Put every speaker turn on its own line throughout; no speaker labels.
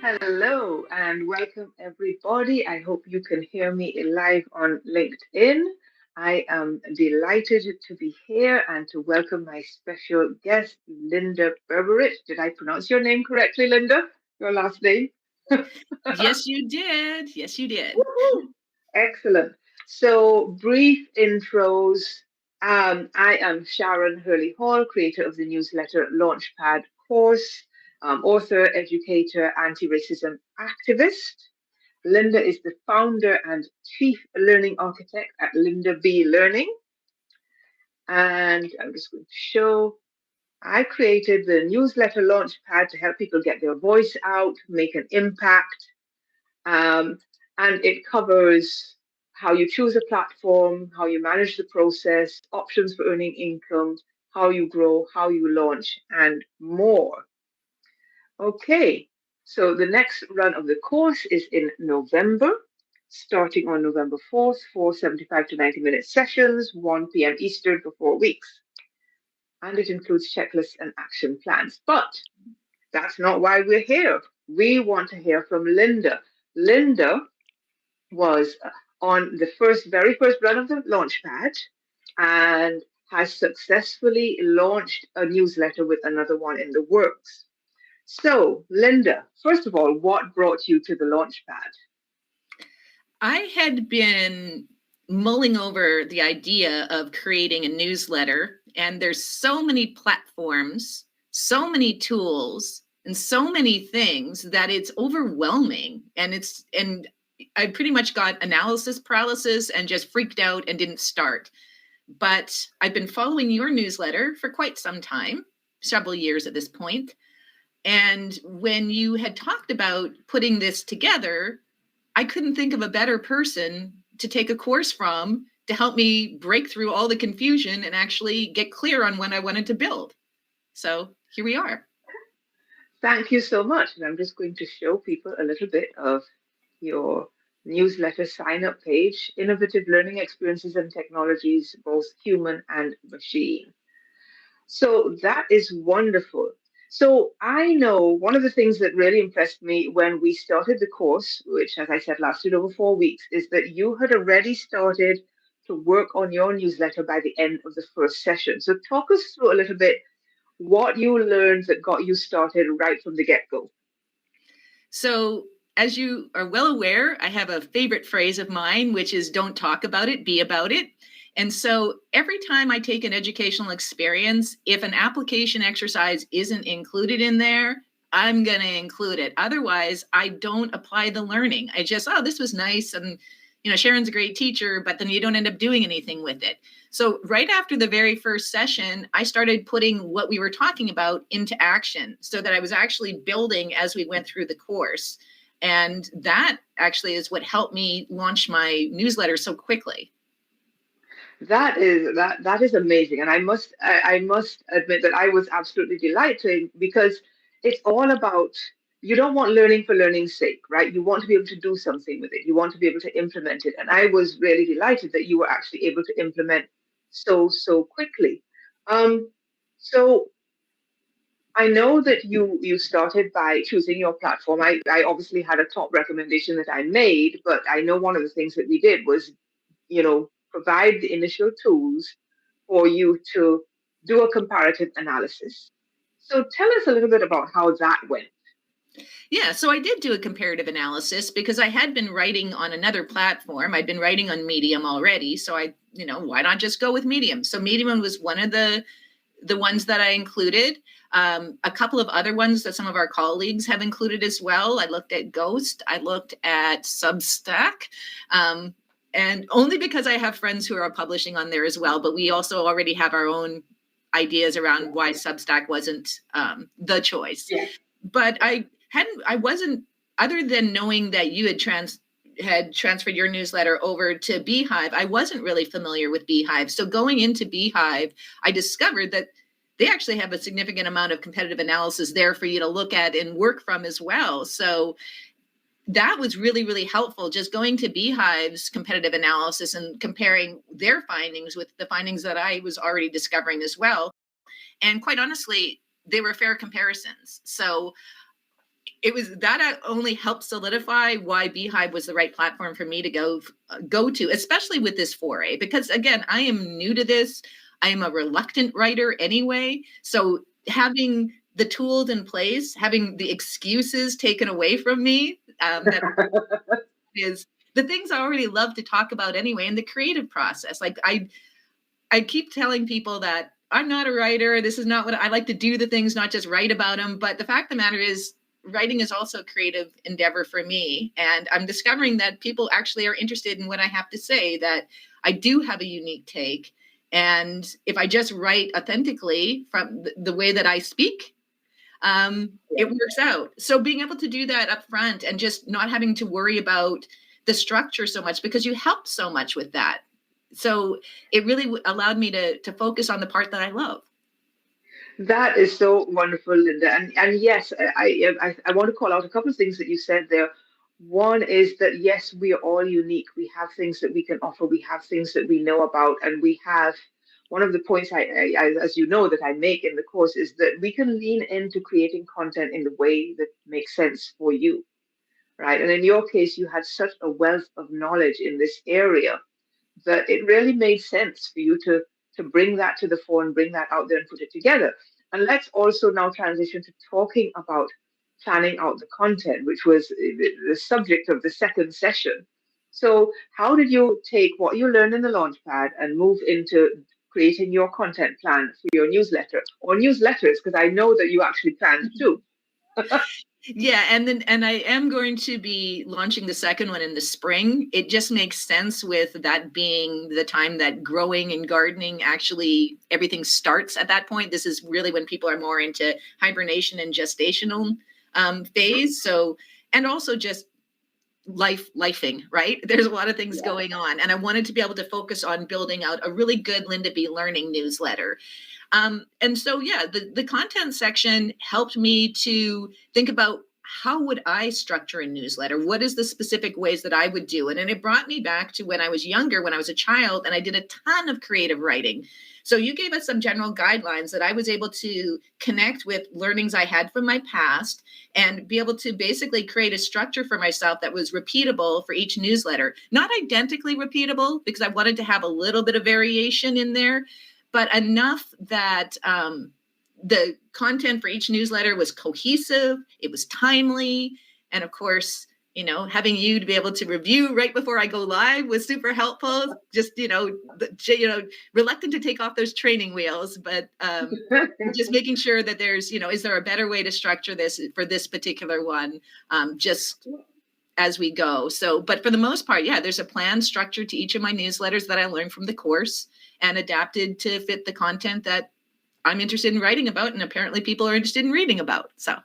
Hello and welcome everybody. I hope you can hear me live on LinkedIn. I am delighted to be here and to welcome my special guest, Linda Berberich. Did I pronounce your name correctly, Linda? Your last name?
Yes, you did. Yes, you did.
Woohoo! Excellent. So, brief intros. I am Sharon Hurley Hall, creator of the newsletter Launchpad course, author, educator, anti racism activist. Linda is the founder and chief learning architect at Linda B Learning. And I'm just going to show I created the newsletter Launchpad to help people get their voice out, make an impact. Um, and it covers how you choose a platform, how you manage the process, options for earning income, how you grow, how you launch, and more. Okay, so the next run of the course is in November, starting on November 4th, 75 to 90-minute sessions, 1 p.m. Eastern for 4 weeks. And it includes checklists and action plans. But that's not why we're here. We want to hear from Linda. Linda was on the very first run of the Launchpad and has successfully launched a newsletter with another one in the works. So, Linda, first of all, what brought you to the Launchpad?
I had been mulling over the idea of creating a newsletter, and there's so many platforms, so many tools, and so many things that it's overwhelming. And I pretty much got analysis paralysis and just freaked out and didn't start. But I've been following your newsletter for quite some time, several years at this point. And when you had talked about putting this together, I couldn't think of a better person to take a course from to help me break through all the confusion and actually get clear on what I wanted to build. So here we are.
Thank you so much. And I'm just going to show people a little bit of your newsletter sign up page Innovative Learning Experiences and Technologies, both human and machine. So that is wonderful. So I know one of the things that really impressed me when we started the course, which, as I said, lasted over 4 weeks, is that you had already started to work on your newsletter by the end of the first session. So talk us through a little bit what you learned that got you started right from the get go.
So, as you are well aware, I have a favorite phrase of mine, which is don't talk about it, be about it. And so every time I take an educational experience, if an application exercise isn't included in there, I'm going to include it. Otherwise, I don't apply the learning. I just, oh, this was nice. And, Sharon's a great teacher, but then you don't end up doing anything with it. So right after the very first session, I started putting what we were talking about into action so that I was actually building as we went through the course. And that actually is what helped me launch my newsletter so quickly.
That is amazing, and I must admit that I was absolutely delighted because it's all about you don't want learning for learning's sake, right? You want to be able to do something with it. You want to be able to implement it, and I was really delighted that you were actually able to implement so quickly. Um, so I know that you started by choosing your platform. I obviously had a top recommendation that I made, but I know one of the things that we did was provide the initial tools for you to do a comparative analysis. So tell us a little bit about how that went.
Yeah, so I did do a comparative analysis because I had been writing on another platform. I'd been writing on Medium already, so why not just go with Medium? So Medium was one of the ones that I included. A couple of other ones that some of our colleagues have included as well. I looked at Ghost. I looked at Substack. And only because I have friends who are publishing on there as well, but we also already have our own ideas around why Substack wasn't the choice.
Yeah.
But I wasn't, other than knowing that you had transferred your newsletter over to Beehive, I wasn't really familiar with Beehive. So going into Beehive, I discovered that they actually have a significant amount of competitive analysis there for you to look at and work from as well. So that was really, really helpful, just going to Beehive's competitive analysis and comparing their findings with the findings that I was already discovering as well. And quite honestly, they were fair comparisons. So it was that only helped solidify why Beehive was the right platform for me to go to, especially with this foray. Because again, I am new to this. I am a reluctant writer anyway. So having the tools in place, having the excuses taken away from me, that is the things I already love to talk about anyway, and the creative process. Like I keep telling people that I'm not a writer. This is not what I like to do, the things, not just write about them. But the fact of the matter is, writing is also a creative endeavor for me. And I'm discovering that people actually are interested in what I have to say, that I do have a unique take. And if I just write authentically from the way that I speak, it works out. So being able to do that up front and just not having to worry about the structure so much, because you help so much with that. So it really allowed me to focus on the part that I love.
That is so wonderful, Linda. And yes, I want to call out a couple of things that you said there. One is that yes, we are all unique. We have things that we can offer. We have things that we know about, and we have one of the points as you know, that I make in the course is that we can lean into creating content in the way that makes sense for you, right? And in your case, you had such a wealth of knowledge in this area that it really made sense for you to bring that to the fore and bring that out there and put it together. And let's also now transition to talking about planning out the content, which was the subject of the second session. So, how did you take what you learned in the Launchpad and move into creating your content plan for your newsletter or newsletters? Because I know that you actually planned too.
Yeah, and I am going to be launching the second one in the spring. It just makes sense with that being the time that growing and gardening, actually everything starts at that point. This is really when people are more into hibernation and gestational phase. So, and also just lifing, right? There's a lot of things going on, and I wanted to be able to focus on building out a really good Linda B Learning newsletter. And so, yeah, the content section helped me to think about how would I structure a newsletter? What is the specific ways that I would do it? And it brought me back to when I was younger, when I was a child, and I did a ton of creative writing. So you gave us some general guidelines that I was able to connect with learnings I had from my past and be able to basically create a structure for myself that was repeatable for each newsletter. Not identically repeatable, because I wanted to have a little bit of variation in there, but enough that the content for each newsletter was cohesive, it was timely, and of course, having you to be able to review right before I go live was super helpful. Just reluctant to take off those training wheels, but just making sure that there's is there a better way to structure this for this particular one, just as we go. So, but for the most part, yeah, there's a planned structure to each of my newsletters that I learned from the course and adapted to fit the content that I'm interested in writing about, and apparently people are interested in reading about. So,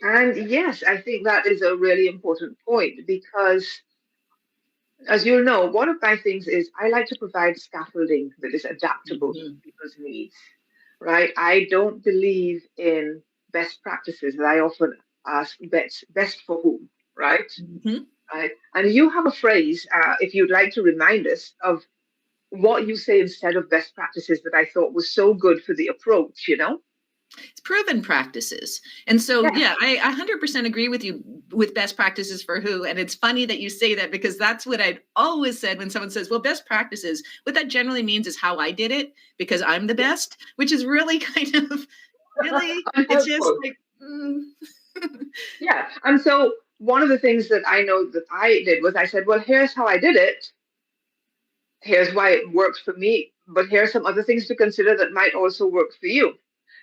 and yes, I think that is a really important point because, as you'll know, one of my things is I like to provide scaffolding that is adaptable to people's needs, right? I don't believe in best practices that I often ask best for whom, right? Right. And you have a phrase, if you'd like to remind us of what you say instead of best practices that I thought was so good for the approach.
It's proven practices. And so, yeah, I 100% agree with you with best practices for who. And it's funny that you say that, because that's what I'd always said when someone says, well, best practices, what that generally means is how I did it because I'm the best, which is really kind of really, it's just like,
Yeah. And so one of the things that I know that I did was I said, well, here's how I did it. Here's why it worked for me. But here are some other things to consider that might also work for you.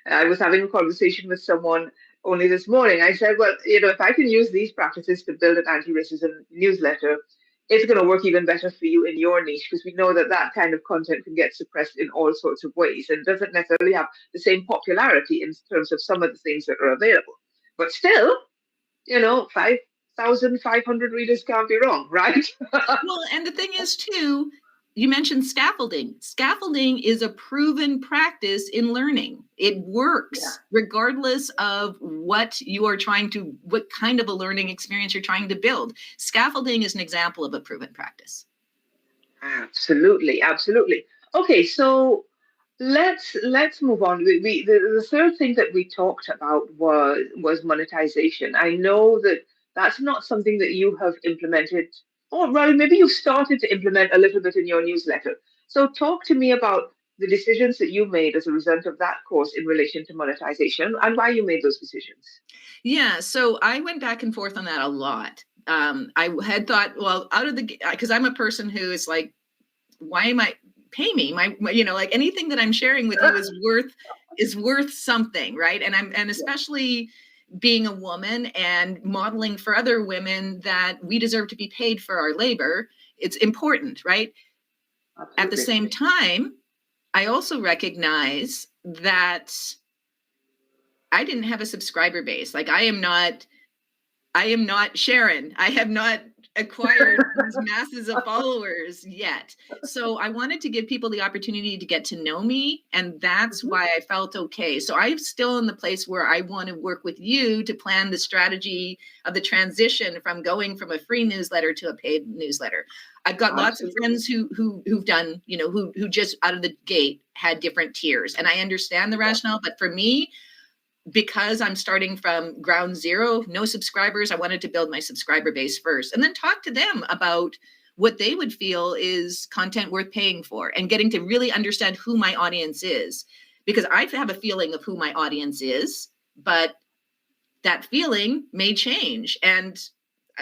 I was having a conversation with someone only this morning. I said, well, if I can use these practices to build an anti-racism newsletter, it's going to work even better for you in your niche, because we know that that kind of content can get suppressed in all sorts of ways and doesn't necessarily have the same popularity in terms of some of the things that are available. But still, 5,500 readers can't be wrong, right?
Well, and the thing is, too, you mentioned scaffolding. Scaffolding is a proven practice in learning. It works regardless of what kind of a learning experience you're trying to build. Scaffolding is an example of a proven practice.
Absolutely, absolutely. Okay, so Let's move on. The third thing that we talked about was monetization. I know that that's not something that you have implemented, or well, maybe you've started to implement a little bit in your newsletter. So talk to me about the decisions that you made as a result of that course in relation to monetization and why you made those decisions.
Yeah, so I went back and forth on that a lot. I had thought, well, out of the, because I'm a person who is like, why am I pay me? Like anything that I'm sharing with you is worth something, right? And
Yeah,
especially being a woman and modeling for other women that we deserve to be paid for our labor, it's important, right? At the
absolutely.
same time, I also recognize that I didn't have a subscriber base. Like I am not Sharon. I have not acquired these masses of followers yet. So I wanted to give people the opportunity to get to know me. And that's
Mhm.
why I felt okay. So I'm still in the place where I want to work with you to plan the strategy of the transition from going from a free newsletter to a paid newsletter. I've got lots of
Absolutely.
friends who've done, who just out of the gate had different tiers. And I understand the
Yeah.
rationale, but for me, because I'm starting from ground zero, no subscribers, I wanted to build my subscriber base first and then talk to them about what they would feel is content worth paying for and getting to really understand who my audience is. Because I have a feeling of who my audience is, but that feeling may change. And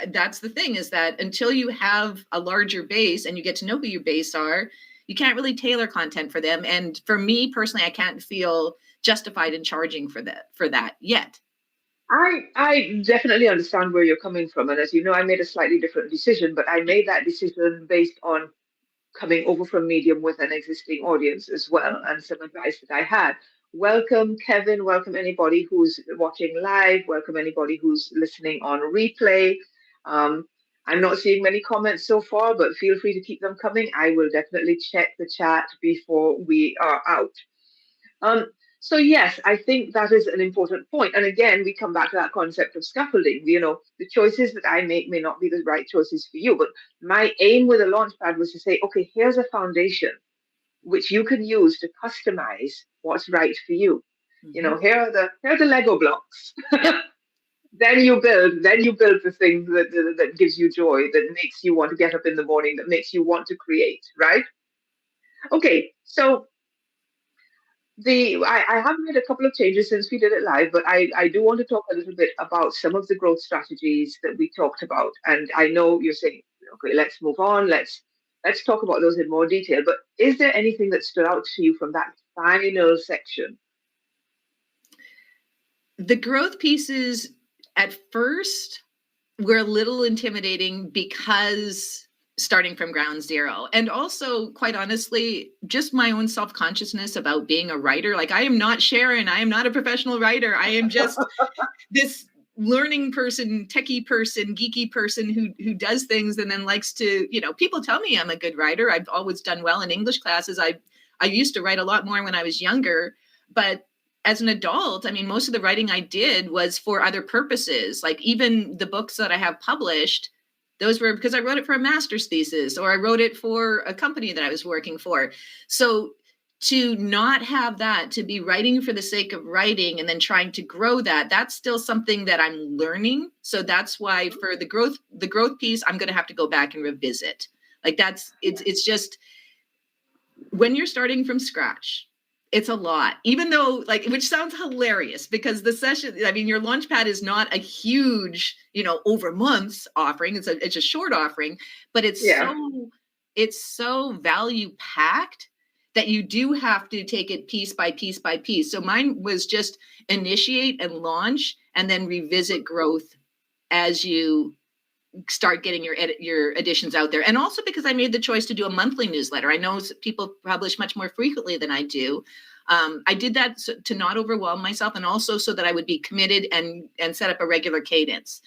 that's the thing is that until you have a larger base and you get to know who your base are, you can't really tailor content for them. And for me personally, I can't feel justified in charging for that yet.
I definitely understand where you're coming from. And as you know, I made a slightly different decision, but I made that decision based on coming over from Medium with an existing audience as well and some advice that I had. Welcome, Kevin. Welcome, anybody who's watching live. Welcome, anybody who's listening on replay. Um, I'm not seeing many comments so far, but feel free to keep them coming. I will definitely check the chat before we are out. Um, so yes, I think that is an important point. And again, we come back to that concept of scaffolding. The choices that I make may not be the right choices for you, but my aim with a launchpad was to say, okay, here's a foundation which you can use to customize what's right for you.
Mm-hmm.
Here are the Lego blocks. Then you build the thing that gives you joy, that makes you want to get up in the morning, that makes you want to create, right? Okay, so I have made a couple of changes since we did it live, but I do want to talk a little bit about some of the growth strategies that we talked about. And I know you're saying, okay, let's move on, let's talk about those in more detail. But is there anything that stood out to you from that final section?
The growth pieces at first were a little intimidating because starting from ground zero. And also, quite honestly, just my own self consciousness about being a writer. Like, I am not Sharon. I am not a professional writer. I am just this learning person, techie person, geeky person who does things and then likes to, people tell me I'm a good writer. I've always done well in English classes. I used to write a lot more when I was younger, but as an adult, I mean, most of the writing I did was for other purposes. Like even the books that I have published, those were because I wrote it for a master's thesis or I wrote it for a company that I was working for. So to not have that, to be writing for the sake of writing and then trying to grow that, that's still something that I'm learning. So that's why for the growth piece, I'm going to have to go back and revisit. Like it's just when you're starting from scratch, it's a lot, even though which sounds hilarious because the session, I mean, your Launchpad is not a huge, over months offering. It's a short offering, but
Yeah.
it's so value packed that you do have to take it piece by piece by piece. So mine was just initiate and launch and then revisit growth as you start getting your editions out there. And also because I made the choice to do a monthly newsletter. I know people publish much more frequently than I do. I did that to not overwhelm myself and also so that I would be committed and set up a regular cadence.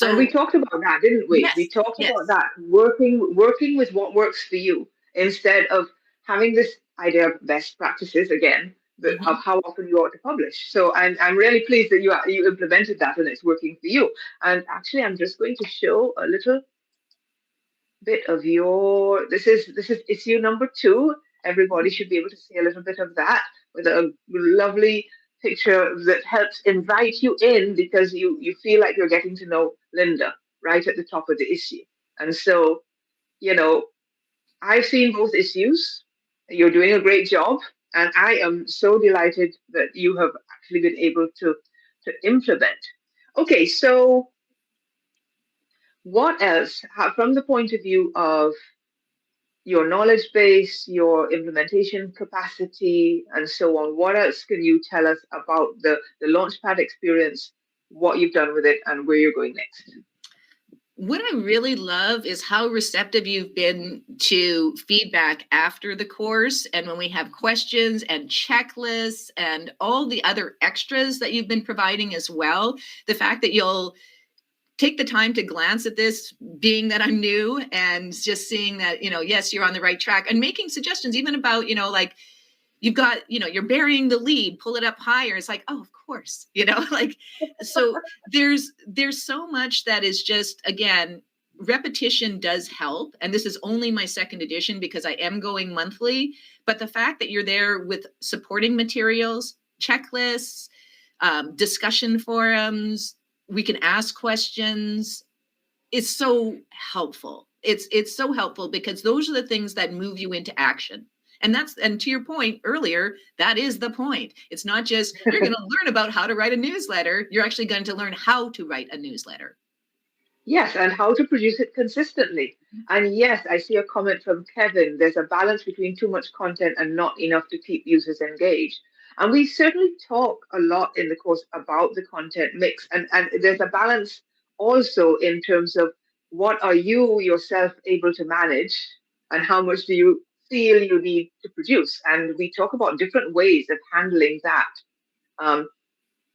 And we
So
talked about that, didn't we? We
yes,
talked about
yes.
that, working with what works for you instead of having this idea of best practices again, of
Mhm.
how often you ought to publish. So I'm really pleased that you implemented that and it's working for you. And actually, I'm just going to show a little bit of your. This is issue number 2. everybody should be able to see a little bit of that with a lovely picture that helps invite you in because you feel like you're getting to know Linda right at the top of the issue. And so, you know, I've seen both issues. You're doing a great job, and I am so delighted that you have actually been able to implement. Okay, so what else, from the point of view of your knowledge base, your implementation capacity, and so on, what else can you tell us about the Launchpad experience, what you've done with it, and where you're going next?
What I really love is how receptive you've been to feedback after the course. And when we have questions and checklists and all the other extras that you've been providing as well, the fact that you'll take the time to glance at this, being that I'm new, and just seeing that, yes, you're on the right track, and making suggestions even about, like, you've got, you're burying the lead, pull it up higher. It's like, oh, of course, like, so there's so much that is just, again, repetition does help. And this is only my second edition because I am going monthly. But the fact that you're there with supporting materials, checklists, discussion forums, we can ask questions, is so helpful. It's so helpful because those are the things that move you into action. And to your point earlier, that is the point. It's not just you're going to learn about how to write a newsletter. You're actually going to learn how to write a newsletter.
Yes, and how to produce it consistently. And yes, I see a comment from Kevin. There's a balance between too much content and not enough to keep users engaged. And we certainly talk a lot in the course about the content mix. And there's a balance also in terms of what are you yourself able to manage and how much do you feel you need to produce. And we talk about different ways of handling that,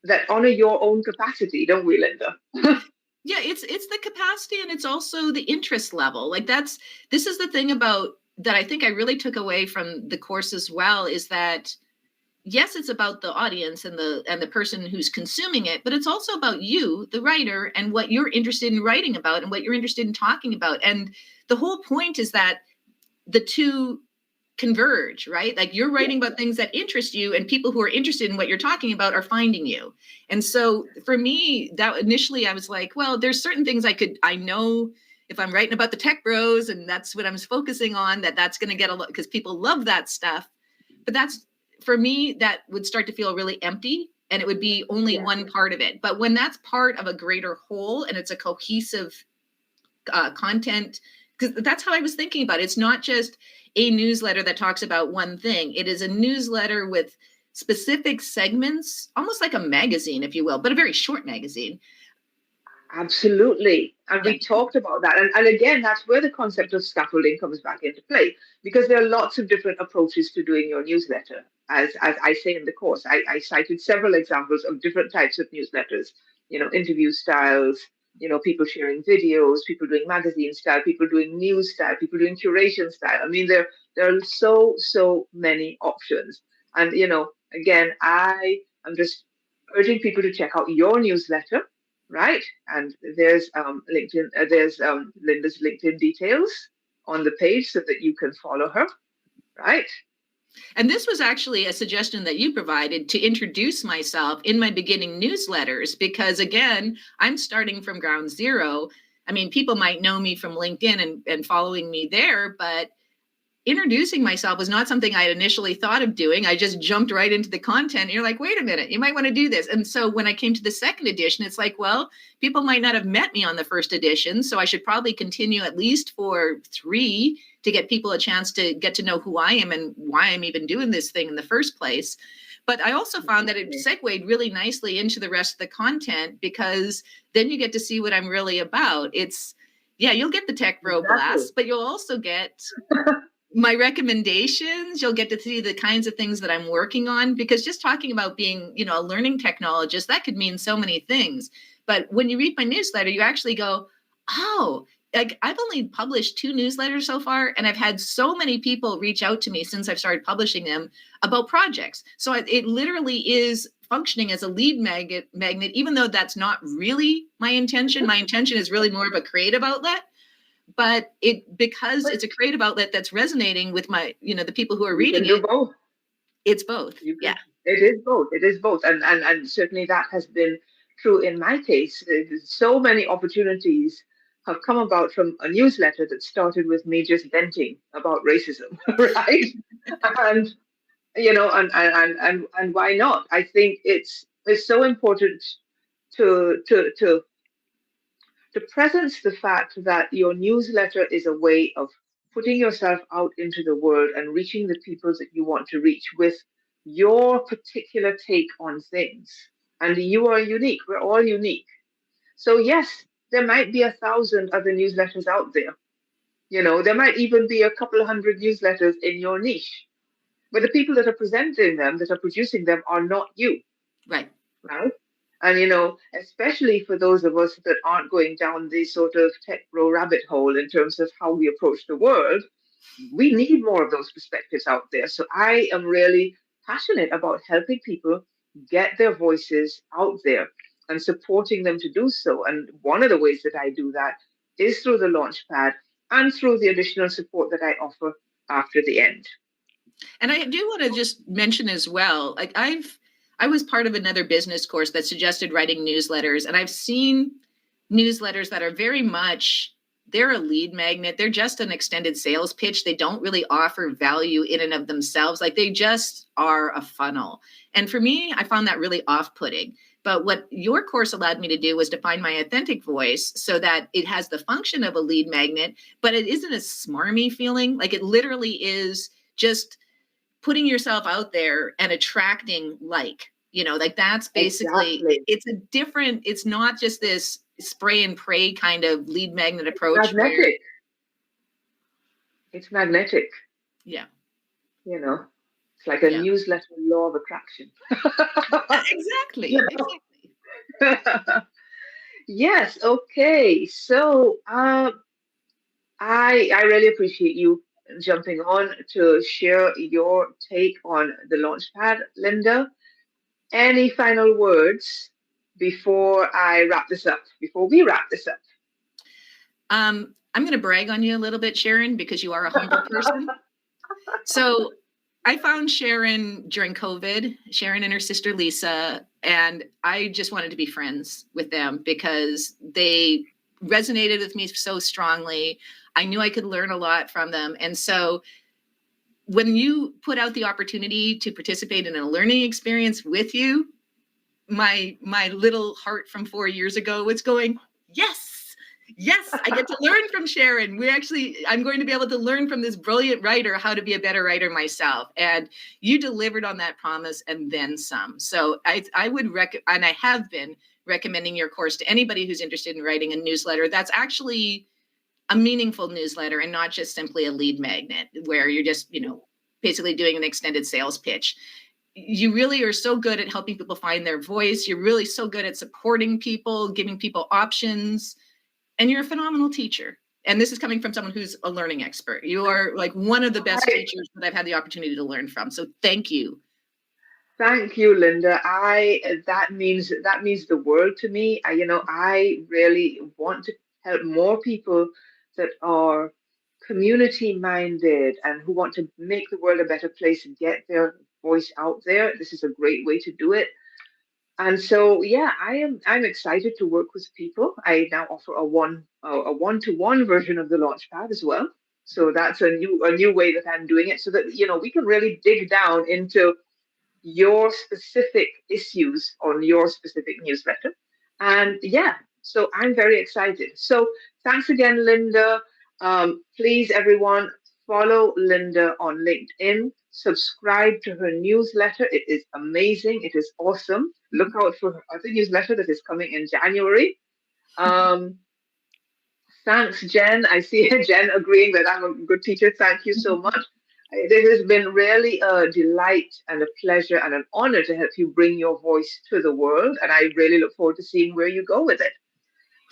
that honor your own capacity, don't we, Linda?
Yeah, it's the capacity, and it's also the interest level. Like this is the thing about that I think I really took away from the course as well, is that yes, it's about the audience and the person who's consuming it, but it's also about you, the writer, and what you're interested in writing about and what you're interested in talking about. And the whole point is that the two converge, right? Like you're writing about things that interest you, and people who are interested in what you're talking about are finding you. And so for me, that initially I was like, well, there's certain things I know if I'm writing about the tech bros and that's what I'm focusing on, that's going to get a lot because people love that stuff. But that's, for me, that would start to feel really empty, and it would be only one part of it. But when that's part of a greater whole and it's a cohesive content, because that's how I was thinking about it. It's not just a newsletter that talks about one thing. It is a newsletter with specific segments, almost like a magazine, if you will, but a very short magazine.
Absolutely. And we talked about that. And again, that's where the concept of scaffolding comes back into play, because there are lots of different approaches to doing your newsletter. As I say in the course, I cited several examples of different types of newsletters, interview styles, people sharing videos, people doing magazine style, people doing news style, people doing curation style. I mean, there are so many options. And, again, I am just urging people to check out your newsletter, right? And there's LinkedIn, there's Linda's LinkedIn details on the page so that you can follow her, right?
And this was actually a suggestion that you provided to introduce myself in my beginning newsletters, because again, I'm starting from ground zero. I mean, people might know me from LinkedIn and following me there, but introducing myself was not something I had initially thought of doing. I just jumped right into the content. And you're like, wait a minute, you might want to do this. And so when I came to the second edition, it's like, well, people might not have met me on the first edition, so I should probably continue at least for 3 to get people a chance to get to know who I am and why I'm even doing this thing in the first place. But I also found that it segued really nicely into the rest of the content, because then you get to see what I'm really about. You'll get the tech bro blast, but you'll also get my recommendations. You'll get to see the kinds of things that I'm working on, because just talking about being, a learning technologist, that could mean so many things. But when you read my newsletter, you actually go, oh, like I've only published 2 newsletters so far, and I've had so many people reach out to me since I've started publishing them about projects. So it literally is functioning as a lead magnet, even though that's not really my intention. My intention is really more of a creative outlet. but because it's a creative outlet that's resonating with the people who are
You
reading
can do
it,
both.
it's both.
You
Yeah.
can. It is both. It is both, and certainly that has been true in my case. So many opportunities have come about from a newsletter that started with me just venting about racism, right? And and why not? I think it's so important to presence the fact that your newsletter is a way of putting yourself out into the world and reaching the people that you want to reach with your particular take on things. And you are unique. We're all unique. So, yes, there might be 1,000 other newsletters out there. There might even be a couple of hundred newsletters in your niche. But the people that are presenting them, that are producing them, are not you,
Right.
right? And especially for those of us that aren't going down the sort of tech bro rabbit hole in terms of how we approach the world, we need more of those perspectives out there. So I am really passionate about helping people get their voices out there and supporting them to do so. And one of the ways that I do that is through the Launchpad and through the additional support that I offer after the end.
And I do want to just mention as well, like I was part of another business course that suggested writing newsletters, and I've seen newsletters that are very much, they're a lead magnet. They're just an extended sales pitch. They don't really offer value in and of themselves. Like they just are a funnel. And for me, I found that really off-putting. But what your course allowed me to do was to find my authentic voice so that it has the function of a lead magnet, but it isn't a smarmy feeling. Like it literally is just putting yourself out there and attracting like that's basically,
Exactly.
it's not just this spray and pray kind of lead magnet
It's
approach where,
magnetic. It's magnetic.
yeah,
You know, it's like a
yeah,
newsletter law of attraction.
exactly,
You
exactly.
know? Yes. Okay. So, I really appreciate you jumping on to share your take on the Launchpad, Linda. Any final words before I wrap this up? Before we wrap this up?
I'm going to brag on you a little bit, Sharon, because you are a humble person. So I found Sharon during COVID, Sharon and her sister Lisa, and I just wanted to be friends with them because they resonated with me so strongly. I knew I could learn a lot from them. And so when you put out the opportunity to participate in a learning experience with you, my little heart from 4 years ago was going, yes, I get to learn from Sharon. I'm going to be able to learn from this brilliant writer how to be a better writer myself. And you delivered on that promise and then some. So I would and I have been recommending your course to anybody who's interested in writing a newsletter that's actually a meaningful newsletter and not just simply a lead magnet where you're just, basically doing an extended sales pitch. You really are so good at helping people find their voice. You're really so good at supporting people, giving people options, and you're a phenomenal teacher. And this is coming from someone who's a learning expert. You are like one of the best teachers that I've had the opportunity to learn from. So thank you.
Thank you, Linda. That means the world to me. I really want to help more people that are community minded and who want to make the world a better place and get their voice out there. This is a great way to do it. And so, yeah, I'm excited to work with people. I now offer a one-to-one version of the Launchpad as well. So that's a new way that I'm doing it, so that we can really dig down into your specific issues on your specific newsletter. And yeah, so I'm very excited. So thanks again, Linda. Please, everyone, follow Linda on LinkedIn. Subscribe to her newsletter. It is amazing. It is awesome. Look out for her other newsletter that is coming in January. Um, Thanks, Jen. I see Jen agreeing that I'm a good teacher. Thank you so much. It has been really a delight and a pleasure and an honor to help you bring your voice to the world. And I really look forward to seeing where you go with it.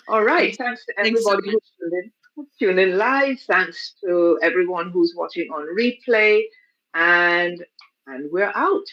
All right.
Thanks,
Thanks to
thanks so
everybody
much.
who tuned in live. Thanks to everyone who's watching on replay. And we're out.